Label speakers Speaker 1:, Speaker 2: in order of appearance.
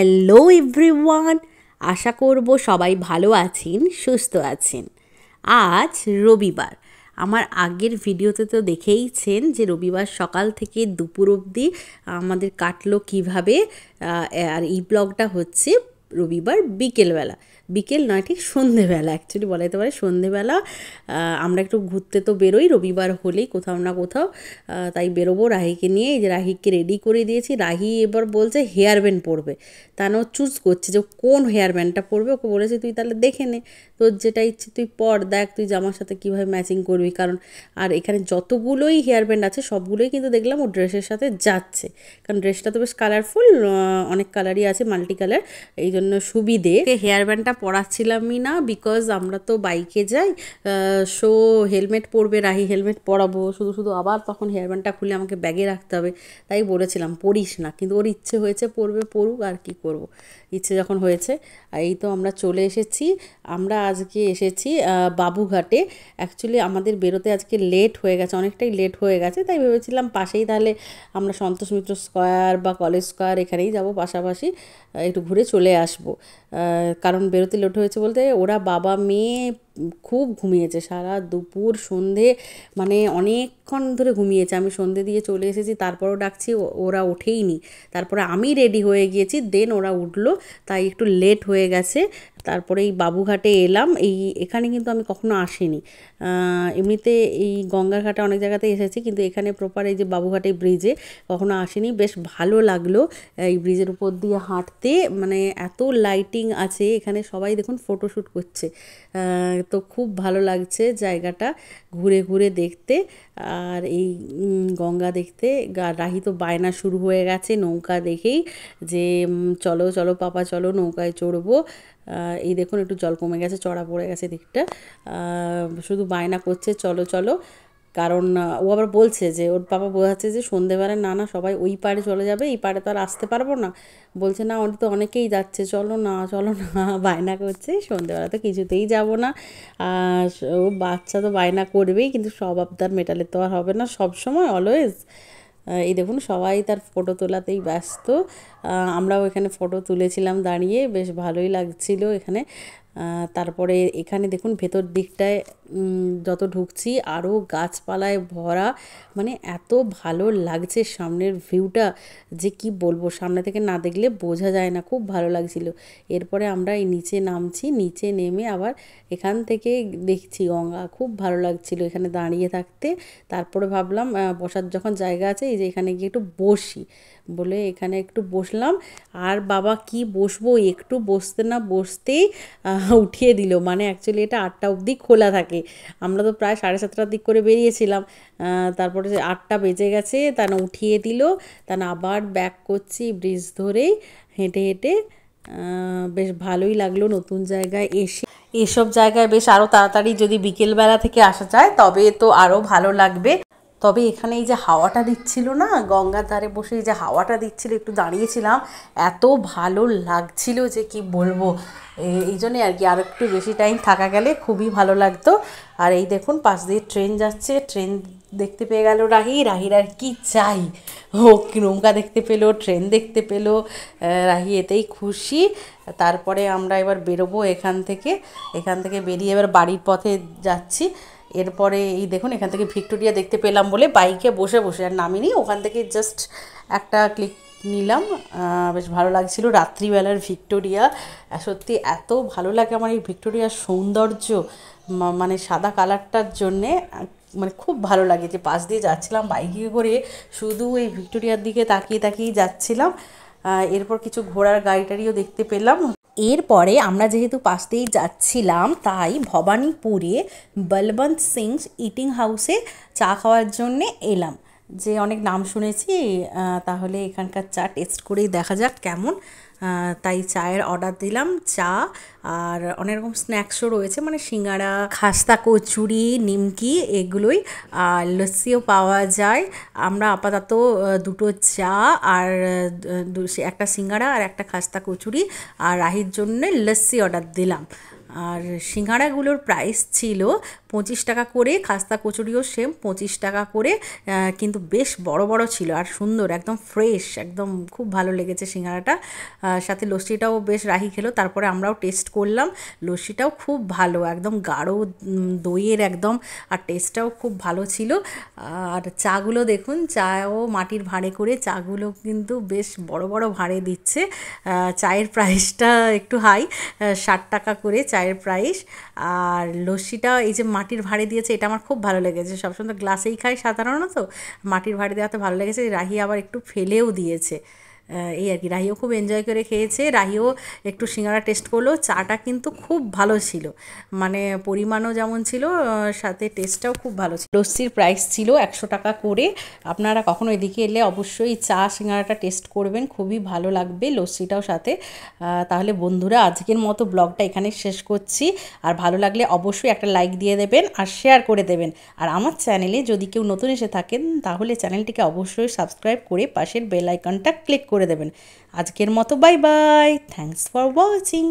Speaker 1: Hello everyone, আশা করব সবাই ভালো আছেন, সুস্থ আছেন। আজ রবিবার। আমার আগের ভিডিওতে তো দেখেইছেন যে রবিবার সকাল থেকে দুপুর অবধি আমাদের কাটলো কিভাবে। আর এই ব্লগটা হচ্ছে রবিবার বিকেলবেলা, বিকেল নয় ঠিক সন্ধেবেলা, অ্যাকচুয়ালি বলা যেতে পারে সন্ধেবেলা। আমরা একটু ঘুরতে তো বেরোই রবিবার হলেই কোথাও না কোথাও, তাই বেরোবো রাহিকে নিয়ে। এই যে রাহিকে রেডি করে দিয়েছি। রাহি এবার বলছে হেয়ার ব্যান্ড পরবে, তা না ও চুজ করছে যে কোন হেয়ার ব্যান্ডটা পরবে। ওকে বলেছি তুই তাহলে দেখে নে, তোর যেটা ইচ্ছে তুই পর, দেখ তুই জামার সাথে কীভাবে ম্যাচিং করবি। কারণ আর এখানে যতগুলোই হেয়ার ব্যান্ড আছে সবগুলোই কিন্তু দেখলাম ও ড্রেসের সাথে যাচ্ছে, কারণ ড্রেসটা তো বেশ কালারফুল, অনেক কালারই আছে, মাল্টি কালার, এই জন্য সুবিধে। হেয়ার ব্যান্ডটা পরাচ্ছিলামই না, বিকজ আমরা তো বাইকে যাই, সো হেলমেট পরবে, রাহি হেলমেট পরাবো, শুধু শুধু আবার তখন হেয়ার ব্যান্ডটা খুলে আমাকে ব্যাগে রাখতে হবে। তাই বলেছিলাম পরিস না, কিন্তু ওর ইচ্ছে হয়েছে পরবে, পরুক, আর কি করব, ইচ্ছে যখন হয়েছে। আর এই তো আমরা চলে এসেছি। আমরা আজকে এসেছি বাবুঘাটে। অ্যাকচুয়ালি আমাদের বেরোতে আজকে লেট হয়ে গেছে, অনেকটাই লেট হয়ে গেছে, তাই ভেবেছিলাম পাশেই তাহলে আমরা সন্তোষ মিত্র স্কোয়ার বা কলেজ স্কোয়ার এখানেই যাব, পাশাপাশি একটু ঘুরে চলে আসবো। কারণ বেরোতে লেট হয়েছে বলতে ওরা বাবা মেয়ে খুব ঘুমিয়েছে সারা দুপুর সন্ধে, মানে অনেকক্ষণ ধরে ঘুমিয়েছে। আমি সন্ধে দিয়ে চলে এসেছি, তারপরও ডাকছি, ওরা ওঠেইনি। তারপরে আমি রেডি হয়ে গিয়েছি, দেন ওরা উঠলো, তাই একটু লেট হয়ে গেছে। তারপরে এই বাবুঘাটে এলাম। এখানে কিন্তু আমি কখনো আসিনি। এমনিতে এই গঙ্গার ঘাটে অনেক জায়গাতে এসেছি, কিন্তু এখানে প্রপার এই যে বাবুঘাটে ব্রিজে কখনো আসিনি। বেশ ভালো লাগলো এই ব্রিজের উপর দিয়ে হাঁটতে, মানে এত লাইটিং আছে এখানে, সবাই দেখুন ফটোশ্যুট করছে। তো খুব ভালো লাগছে জায়গাটা ঘুরে ঘুরে দেখতে। আর এই গঙ্গা দেখতে রাহি তো বায়না শুরু হয়ে গেছে নৌকা দেখেই, যে চলো চলো পাপা চলো নৌকায় চড়বো। এই দেখুন একটু জল কমে গেছে, চড়া পড়ে গেছে দিকটা, শুধু বায়না করছে চলো চলো। কারণ ও আবার বলছে যে ওর বাবা বোঝাচ্ছে যে সন্ধেবেলা না না সবাই ওই পাড়ে চলে যাবে, এই পাড়ে তো আর আসতে পারবো না। বলছে না ওটা তো অনেকেই যাচ্ছে, চলো না চলো না, বায়না করছে। সন্ধেবেলা তো কিছুতেই যাব না, আর ও বাচ্চা তো বায়না করবেই, কিন্তু সব আবদার মেটালে তো আর হবে না সব সময় অলওয়েজ। এই দেখুন সবাই তার ফটো তোলাতেই ব্যস্ত। আমরাও এখানে ফটো তুলেছিলাম দাঁড়িয়ে, বেশ ভালোই লাগছিল এখানে। তারপরে এখানে দেখুন ভেতর দিকটায় যত ঢুকছি আরও গাছপালায় ভরা, মানে এত ভালো লাগছে সামনের ভিউটা যে কি বলবো, সামনে থেকে না দেখলে বোঝা যায় না, খুব ভালো লাগছিল। এরপরে আমরা এই নিচে নামছি, নিচে নেমে আবার এখান থেকে দেখছি গঙ্গা, খুব ভালো লাগছিল এখানে দাঁড়িয়ে থাকতে। তারপরে ভাবলাম বসার যখন জায়গা আছে, এই যে এখানে গিয়ে একটু বসি বলে এখানে একটু বসলাম। আর বাবা কি বসবো, একটু বসতে না বসতেই উঠিয়ে দিল। মানে অ্যাকচুয়ালি এটা 8টা অবধি খোলা থাকে, আমরা তো প্রায় 7:30টার দিক করে বেরিয়েছিলাম, তারপরে 8টা বেজে গেছে, তা না উঠিয়ে দিল। তা না আবার ব্যাক করছি ব্রিজ ধরেই হেঁটে হেঁটে। বেশ ভালোই লাগলো নতুন জায়গায় এসে। এসব জায়গায় বেশ আরও তাড়াতাড়ি যদি বিকেলবেলা থেকে আসা যায় তবে তো আরও ভালো লাগবে। তবে এখানে এই যে হাওয়াটা দিচ্ছিল না, গঙ্গার ধারে বসে এই যে হাওয়াটা দিচ্ছিল, একটু দাঁড়িয়েছিলাম, এত ভালো লাগছিল যে কি বলবো। এই জন্যে আর কি আরও একটু বেশি টাইম থাকা গেলে খুবই ভালো লাগতো। আর এই দেখুন পাশ দিয়ে ট্রেন যাচ্ছে, ট্রেন দেখতে পেয়ে গেল রাহির আর কি চাই, ও নৌকা দেখতে পেলো, ট্রেন দেখতে পেলো, রাহি এতেই খুশি। তারপরে আমরা এবার বেরোবো এখান থেকে বেরিয়ে এবার বাড়ির পথে যাচ্ছি। এরপরে এই দেখুন এখান থেকে ভিক্টোরিয়া দেখতে পেলাম বলে বাইকে বসে বসে আর নামিনি, ওখান থেকে জাস্ট একটা ক্লিক নিলাম। বেশ ভালো লাগছিল রাত্রিবেলার ভিক্টোরিয়া, সত্যি এত ভালো লাগে আমার এই ভিক্টোরিয়ার সৌন্দর্য, মানে সাদা কালারটার জন্যে, মানে খুব ভালো লাগে। যে পাশ দিয়ে যাচ্ছিলাম বাইকে করে, শুধু এই ভিক্টোরিয়ার দিকে তাকিয়ে তাকিয়েই যাচ্ছিলাম। এরপর কিছু ঘোড়ার গাড়ি টাড়িও দেখতে পেলাম। এরপরে আমরা যেহেতু পাশ দিয়েই যাচ্ছিলাম, তাই ভবানীপুরে বলবন্ত সিং ইটিং হাউসে চা খাওয়ার জন্যে এলাম, যে অনেক নাম শুনেছি, তাহলে এখানকার চা টেস্ট করেই দেখা যাক কেমন। তাই চায়ের অর্ডার দিলাম, চা আর অনেক রকম স্ন্যাক্সও রয়েছে, মানে সিঙ্গাড়া, খাস্তা কচুরি, নিমকি, এগুলোই, আর লস্যিও পাওয়া যায়। আমরা আপাতত দুটো চা আর একটা সিঙ্গাড়া আর একটা খাস্তা কচুরি আর রাহির জন্যে লস্যি অর্ডার দিলাম। আর সিঙ্গাড়াগুলোর প্রাইস ছিল 25 টাকা করে, খাস্তা কচুরিও সেম 25 টাকা করে, কিন্তু বেশ বড় বড় ছিল আর সুন্দর, একদম ফ্রেশ, একদম খুব ভালো লেগেছে সিঙ্গাড়াটা। সাথে লস্যিটাও বেশ রাহি খেলো, তারপরে আমরাও টেস্ট করলাম। লস্যিটাও খুব ভালো, একদম গাঢ় দইয়ের একদম, আর টেস্টটাও খুব ভালো ছিল। আর চাগুলো দেখুন, চাও মাটির ভাঁড়ে করে, চাগুলো কিন্তু বেশ বড় বড় ভাঁড়ে দিচ্ছে। চায়ের প্রাইসটা একটু হাই, 60 টাকা করে চায়ের প্রাইস। আর লস্যিটা এই যে মাটির ভাঁড়ে দিয়েছে, এটা আমার খুব ভালো লেগেছে। সবসময় তো গ্লাসেই খাই সাধারণত, মাটির ভাঁড়ে দেওয়াতে ভালো লেগেছে। রাহি আবার একটু ফেলেও দিয়েছে, এই আর কি। রাহিও খুব এনজয় করে খেয়েছে, রাহিও একটু সিঙ্গাড়া টেস্ট করলো। চাটা কিন্তু খুব ভালো ছিল, মানে পরিমাণও যেমন ছিল, সাথে টেস্টটাও খুব ভালো ছিল। লস্যির প্রাইস ছিল 100 টাকা করে। আপনারা কখনো এদিকে এলে অবশ্যই চা সিঙ্গাড়াটা টেস্ট করবেন, খুবই ভালো লাগবে, লস্যিটাও সাথে। তাহলে বন্ধুরা, আজকের মতো ব্লগটা এখানে শেষ করছি। আর ভালো লাগলে অবশ্যই একটা লাইক দিয়ে দেবেন আর শেয়ার করে দেবেন। আর আমার চ্যানেলে যদি কেউ নতুন এসে থাকেন, তাহলে চ্যানেলটিকে অবশ্যই সাবস্ক্রাইব করে পাশের বেল আইকনটা ক্লিক করে দেবেন। আজকের মতো bye bye, thanks for watching.